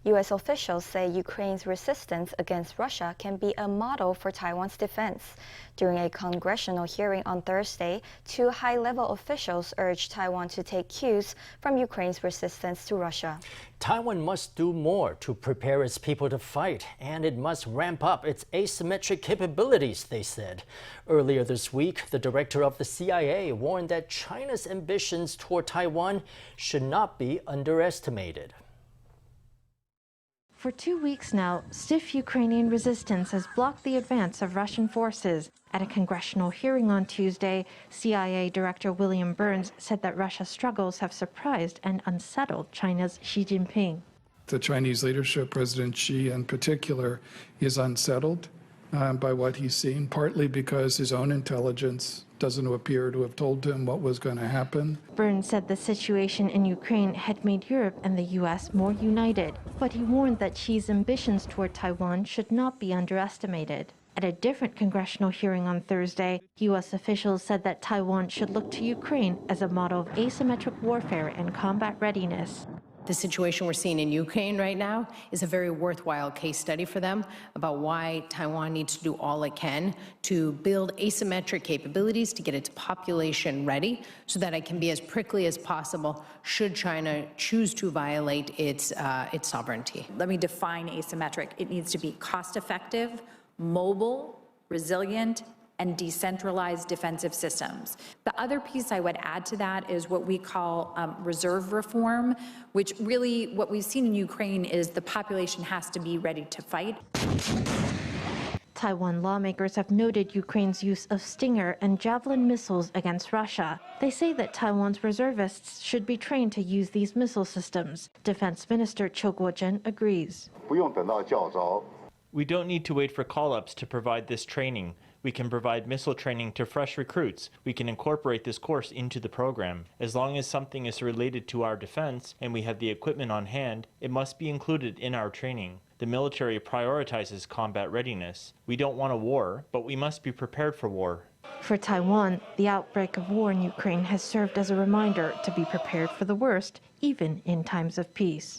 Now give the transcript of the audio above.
U.S. officials say Ukraine's resistance against Russia can be a model for Taiwan's defense. During a congressional hearing on Thursday, two high-level officials urged Taiwan to take cues from Ukraine's resistance to Russia. Taiwan must do more to prepare its people to fight, and it must ramp up its asymmetric capabilities, they said. Earlier this week, the director of the CIA warned that China's ambitions toward Taiwan should not be underestimated. For 2 weeks now, stiff Ukrainian resistance has blocked the advance of Russian forces. At a congressional hearing on Tuesday, CIA Director William Burns said that Russia's struggles have surprised and unsettled China's Xi Jinping. The Chinese leadership, President Xi in particular, is unsettled by what he's seen, partly because his own intelligence doesn't appear to have told him what was going to happen. Burns said the situation in Ukraine had made Europe and the U.S. more united, but he warned that Xi's ambitions toward Taiwan should not be underestimated. At a different congressional hearing on Thursday, U.S. officials said that Taiwan should look to Ukraine as a model of asymmetric warfare and combat readiness. The situation we're seeing in Ukraine right now is a very worthwhile case study for them about why Taiwan needs to do all it can to build asymmetric capabilities to get its population ready so that it can be as prickly as possible should China choose to violate its sovereignty. Let me define asymmetric. It needs to be cost-effective, mobile, resilient, and decentralized defensive systems. The other piece I would add to that is what we call reserve reform, which really what we've seen in Ukraine is the population has to be ready to fight. Taiwan lawmakers have noted Ukraine's use of Stinger and Javelin missiles against Russia. They say that Taiwan's reservists should be trained to use these missile systems. Defense Minister Chiu Kuo-cheng agrees. We don't need to wait for call-ups to provide this training. We can provide missile training to fresh recruits. We can incorporate this course into the program. As long as something is related to our defense and we have the equipment on hand, it must be included in our training. The military prioritizes combat readiness. We don't want a war, but we must be prepared for war. For Taiwan, the outbreak of war in Ukraine has served as a reminder to be prepared for the worst, even in times of peace.